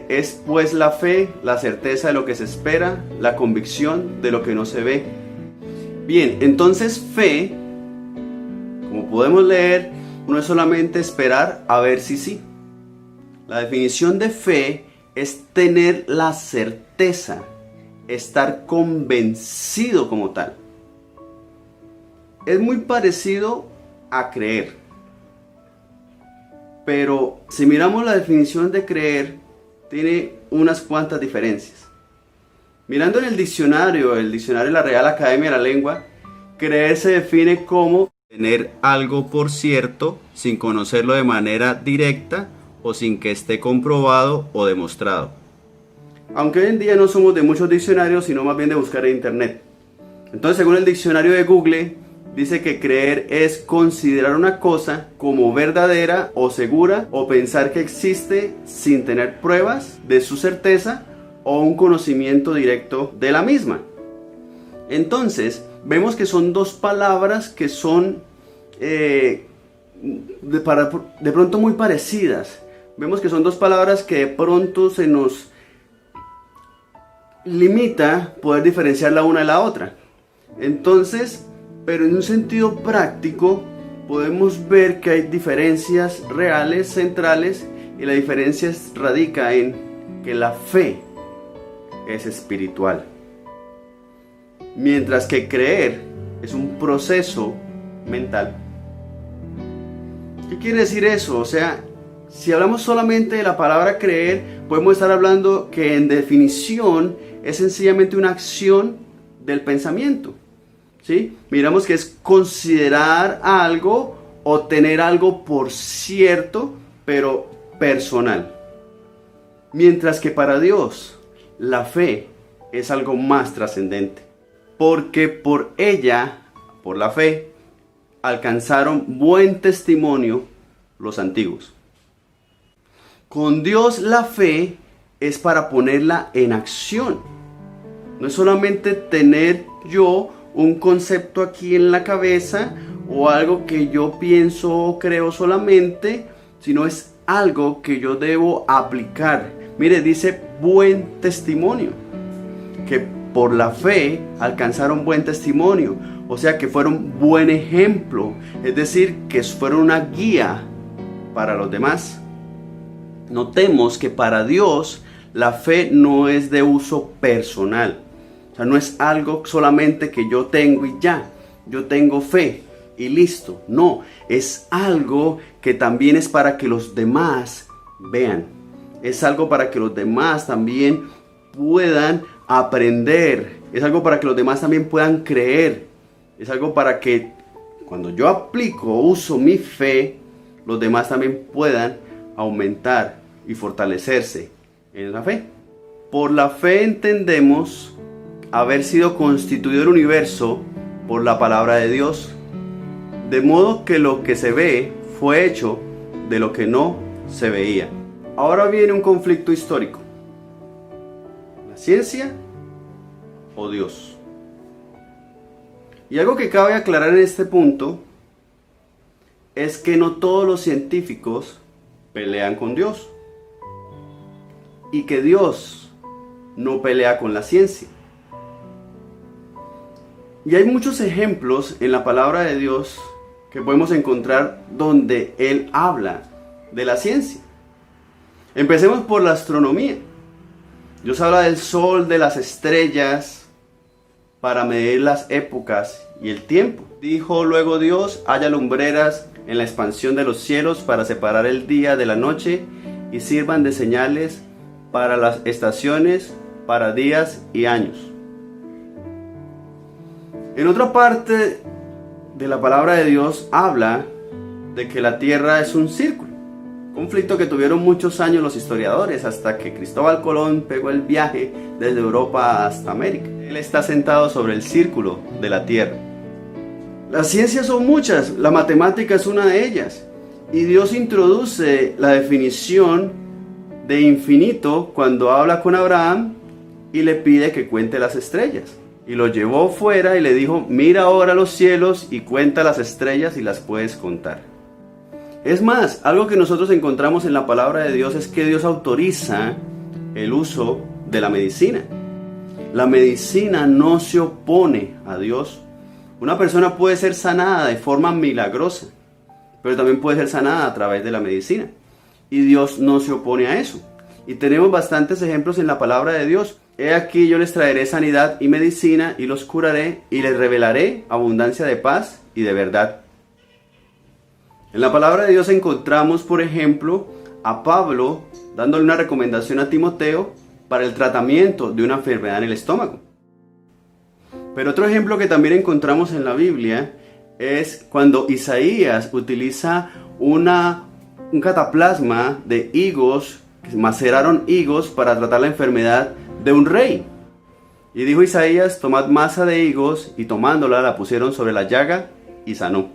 es pues la fe, la certeza de lo que se espera, la convicción de lo que no se ve. Bien, entonces fe, como podemos leer, no es solamente esperar a ver si sí. La definición de fe es tener la certeza, estar convencido como tal. Es muy parecido a creer. Pero si miramos la definición de creer, tiene unas cuantas diferencias. Mirando en el diccionario de la Real Academia de la Lengua, creer se define como tener algo por cierto sin conocerlo de manera directa o sin que esté comprobado o demostrado. Aunque hoy en día no somos de muchos diccionarios, sino más bien de buscar en internet. Entonces, según el diccionario de Google, dice que creer es considerar una cosa como verdadera o segura o pensar que existe sin tener pruebas de su certeza o un conocimiento directo de la misma. Entonces, vemos que son dos palabras que son de pronto muy parecidas. Vemos que son dos palabras que de pronto se nos limita poder diferenciar la una de la otra. Entonces, pero en un sentido práctico podemos ver que hay diferencias reales, centrales, y la diferencia radica en que la fe es espiritual, mientras que creer es un proceso mental. ¿Qué quiere decir eso? O sea, si hablamos solamente de la palabra creer, podemos estar hablando que en definición es sencillamente una acción del pensamiento. ¿Sí? Miramos que es considerar algo o tener algo por cierto, pero personal. Mientras que para Dios, la fe es algo más trascendente. Porque por ella, por la fe, alcanzaron buen testimonio los antiguos. Con Dios la fe es para ponerla en acción. No es solamente tener yo un concepto aquí en la cabeza o algo que yo pienso o creo solamente, sino es algo que yo debo aplicar. Mire, dice buen testimonio, que por la fe alcanzaron buen testimonio, o sea que fueron buen ejemplo, es decir, que fueron una guía para los demás. Notemos que para Dios la fe no es de uso personal. O sea, no es algo solamente que yo tengo y ya, yo tengo fe y listo. No, es algo que también es para que los demás vean. Es algo para que los demás también puedan aprender. Es algo para que los demás también puedan creer. Es algo para que cuando yo aplico, uso mi fe, los demás también puedan aumentar y fortalecerse en la fe. Por la fe entendemos haber sido constituido el universo por la palabra de Dios, de modo que lo que se ve fue hecho de lo que no se veía. Ahora viene un conflicto histórico: ¿la ciencia o Dios? Y algo que cabe aclarar en este punto es que no todos los científicos pelean con Dios, y que Dios no pelea con la ciencia. Y hay muchos ejemplos en la palabra de Dios que podemos encontrar donde Él habla de la ciencia. Empecemos por la astronomía. Dios habla del sol, de las estrellas, para medir las épocas y el tiempo. Dijo luego Dios: haya lumbreras en la expansión de los cielos para separar el día de la noche, y sirvan de señales para las estaciones, para días y años. En otra parte de la palabra de Dios habla de que la tierra es un círculo, conflicto que tuvieron muchos años los historiadores hasta que Cristóbal Colón pegó el viaje desde Europa hasta América. Él está sentado sobre el círculo de la tierra. Las ciencias son muchas, la matemática es una de ellas, y Dios introduce la definición de infinito cuando habla con Abraham y le pide que cuente las estrellas. Y lo llevó fuera y le dijo: mira ahora los cielos y cuenta las estrellas y las puedes contar. Es más, algo que nosotros encontramos en la palabra de Dios es que Dios autoriza el uso de la medicina. La medicina no se opone a Dios. Una persona puede ser sanada de forma milagrosa, pero también puede ser sanada a través de la medicina. Y Dios no se opone a eso. Y tenemos bastantes ejemplos en la palabra de Dios. He aquí yo les traeré sanidad y medicina y los curaré y les revelaré abundancia de paz y de verdad. En la palabra de Dios encontramos, por ejemplo, a Pablo dándole una recomendación a Timoteo para el tratamiento de una enfermedad en el estómago. Pero otro ejemplo que también encontramos en la Biblia es cuando Isaías utiliza un cataplasma de higos, que maceraron higos para tratar la enfermedad de un rey. Y dijo Isaías: tomad masa de higos, y tomándola la pusieron sobre la llaga y sanó.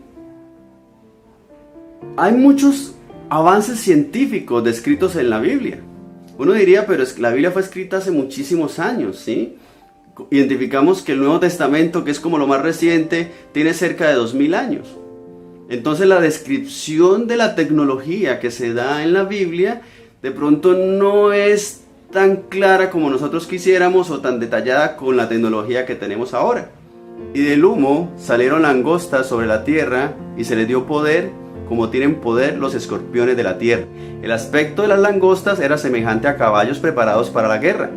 Hay muchos avances científicos descritos en la Biblia. Uno diría, pero la Biblia fue escrita hace muchísimos años, ¿sí? Identificamos que el Nuevo Testamento, que es como lo más reciente, tiene cerca de 2000 años. Entonces la descripción de la tecnología que se da en la Biblia de pronto no es tan clara como nosotros quisiéramos o tan detallada con la tecnología que tenemos ahora. Y del humo salieron langostas sobre la tierra y se les dio poder como tienen poder los escorpiones de la tierra. El aspecto de las langostas era semejante a caballos preparados para la guerra.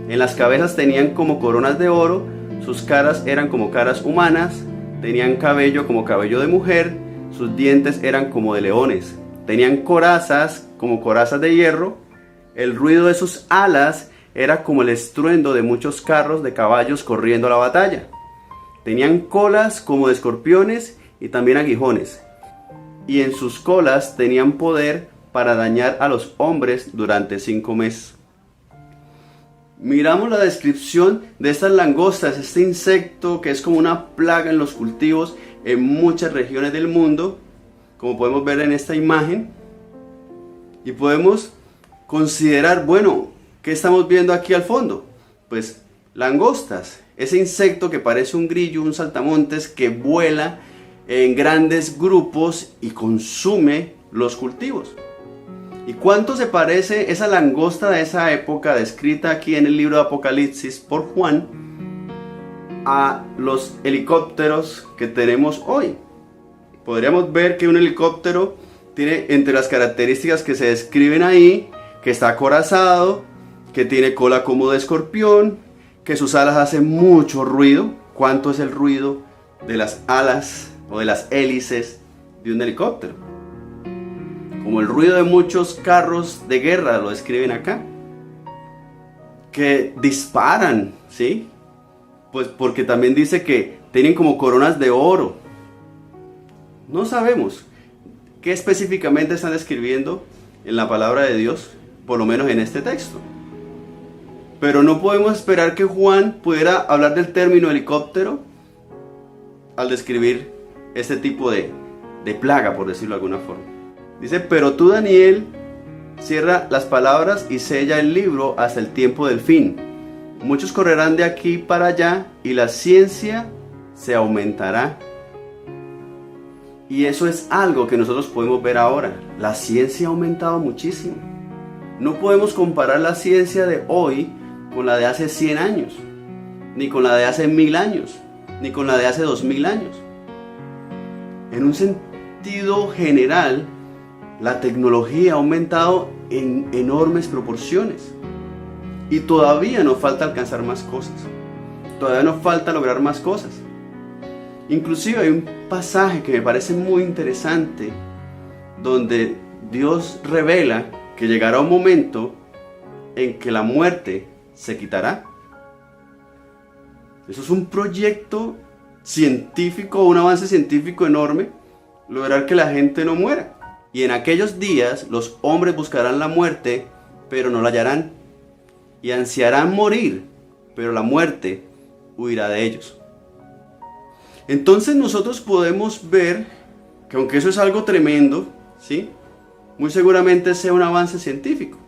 En las cabezas tenían como coronas de oro, sus caras eran como caras humanas, tenían cabello como cabello de mujer, sus dientes eran como de leones, tenían corazas como corazas de hierro, el ruido de sus alas era como el estruendo de muchos carros de caballos corriendo a la batalla. Tenían colas como de escorpiones y también aguijones, y en sus colas tenían poder para dañar a los hombres durante 5 meses. Miramos la descripción de estas langostas, este insecto que es como una plaga en los cultivos en muchas regiones del mundo, como podemos ver en esta imagen, y podemos considerar, bueno, ¿qué estamos viendo aquí al fondo? Pues langostas, ese insecto que parece un grillo, un saltamontes que vuela en grandes grupos y consume los cultivos. ¿Y cuánto se parece esa langosta de esa época, descrita aquí en el libro de Apocalipsis por Juan, a los helicópteros que tenemos hoy? Podríamos ver que un helicóptero tiene entre las características que se describen ahí, que está acorazado, que tiene cola como de escorpión, que sus alas hacen mucho ruido. ¿Cuánto es el ruido de las alas o de las hélices de un helicóptero? Como el ruido de muchos carros de guerra, lo describen acá, que disparan, ¿sí? Pues porque también dice que tienen como coronas de oro. No sabemos qué específicamente están describiendo en la palabra de Dios, por lo menos en este texto. Pero no podemos esperar que Juan pudiera hablar del término helicóptero al describir este tipo de plaga, por decirlo de alguna forma. Dice: pero tú, Daniel, cierra las palabras y sella el libro hasta el tiempo del fin. Muchos correrán de aquí para allá y la ciencia se aumentará. Y eso es algo que nosotros podemos ver ahora. La ciencia ha aumentado muchísimo. No podemos comparar la ciencia de hoy con la de hace 100 años, ni con la de hace 1000 años, ni con la de hace 2000 años. En un sentido general, la tecnología ha aumentado en enormes proporciones. Y todavía nos falta alcanzar más cosas. Todavía nos falta lograr más cosas. Inclusive hay un pasaje que me parece muy interesante, donde Dios revela que llegará un momento en que la muerte se quitará. Eso es un proyecto científico, un avance científico enorme, lograr que la gente no muera. Y en aquellos días los hombres buscarán la muerte, pero no la hallarán. Y ansiarán morir, pero la muerte huirá de ellos. Entonces nosotros podemos ver que aunque eso es algo tremendo, ¿sí?, muy seguramente sea un avance científico.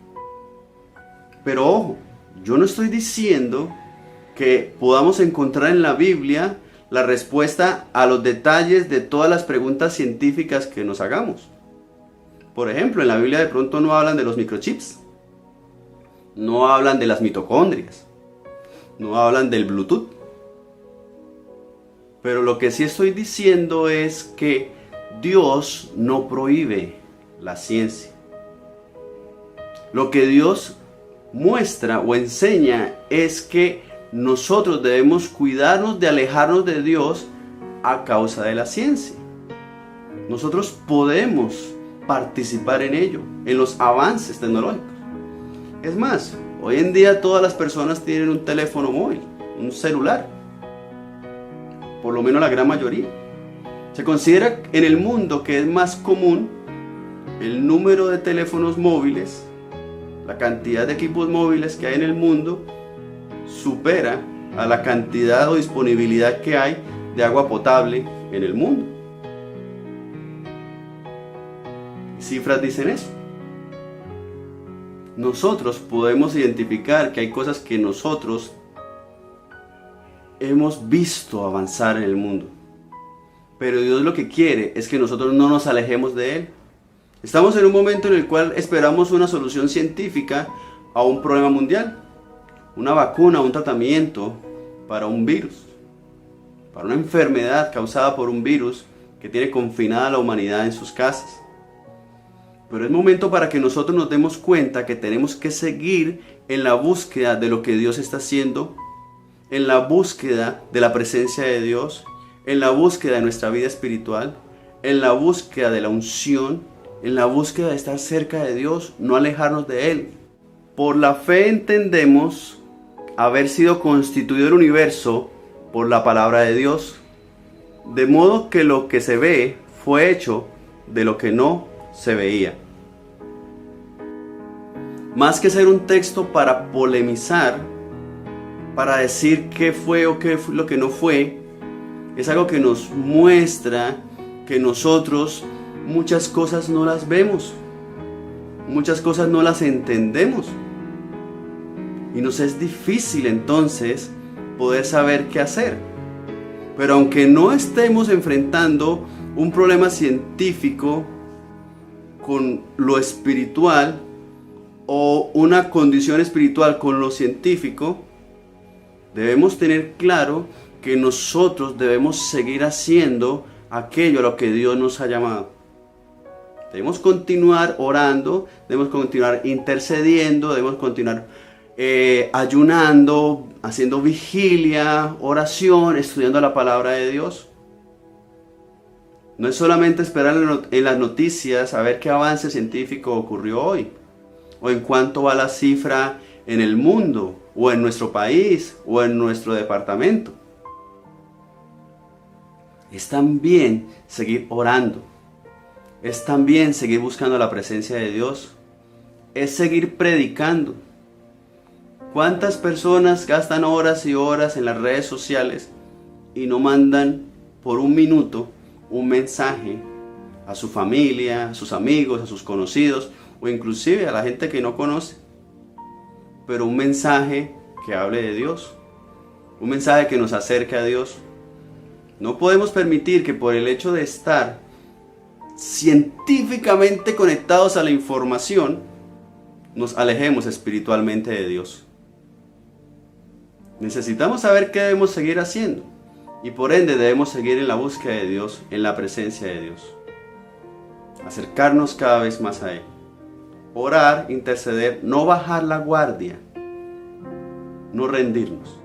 Pero ojo, yo no estoy diciendo que podamos encontrar en la Biblia la respuesta a los detalles de todas las preguntas científicas que nos hagamos. Por ejemplo, en la Biblia de pronto no hablan de los microchips. no hablan de las mitocondrias, no hablan del Bluetooth. Pero lo que sí estoy diciendo es que Dios no prohíbe la ciencia. Lo que Dios muestra o enseña es que nosotros debemos cuidarnos de alejarnos de Dios a causa de la ciencia. Nosotros podemos participar en ello, en los avances tecnológicos. Es más, hoy en día todas las personas tienen un teléfono móvil, un celular. Por lo menos la gran mayoría. Se considera en el mundo que es más común el número de teléfonos móviles, la cantidad de equipos móviles que hay en el mundo supera a la cantidad o disponibilidad que hay de agua potable en el mundo. Cifras dicen eso. Nosotros podemos identificar que hay cosas que nosotros hemos visto avanzar en el mundo, pero Dios lo que quiere es que nosotros no nos alejemos de Él. Estamos en un momento en el cual esperamos una solución científica a un problema mundial, una vacuna, un tratamiento para un virus, para una enfermedad causada por un virus que tiene confinada a la humanidad en sus casas. Pero es momento para que nosotros nos demos cuenta que tenemos que seguir en la búsqueda de lo que Dios está haciendo, en la búsqueda de la presencia de Dios, en la búsqueda de nuestra vida espiritual, en la búsqueda de la unción, en la búsqueda de estar cerca de Dios, no alejarnos de Él. Por la fe entendemos haber sido constituido el universo por la palabra de Dios, de modo que lo que se ve fue hecho de lo que no se veía. Más que ser un texto para polemizar, para decir qué fue o qué fue lo que no fue, es algo que nos muestra que nosotros muchas cosas no las vemos, muchas cosas no las entendemos, y nos es difícil entonces poder saber qué hacer. Pero aunque no estemos enfrentando un problema científico con lo espiritual o una condición espiritual con lo científico, debemos tener claro que nosotros debemos seguir haciendo aquello a lo que Dios nos ha llamado. Debemos continuar orando, debemos continuar intercediendo, debemos continuar ayunando, haciendo vigilia, oración, estudiando la palabra de Dios. No es solamente esperar en las noticias a ver qué avance científico ocurrió hoy, o en cuánto va la cifra en el mundo, o en nuestro país, o en nuestro departamento. Es también seguir orando, es también seguir buscando la presencia de Dios, es seguir predicando. ¿Cuántas personas gastan horas y horas en las redes sociales y no mandan por un minuto un mensaje a su familia, a sus amigos, a sus conocidos, o inclusive a la gente que no conoce? Pero un mensaje que hable de Dios, un mensaje que nos acerque a Dios. No podemos permitir que por el hecho de estar científicamente conectados a la información, nos alejemos espiritualmente de Dios. Necesitamos saber qué debemos seguir haciendo, y por ende debemos seguir en la búsqueda de Dios, en la presencia de Dios. Acercarnos cada vez más a Él. Orar, interceder, no bajar la guardia, no rendirnos.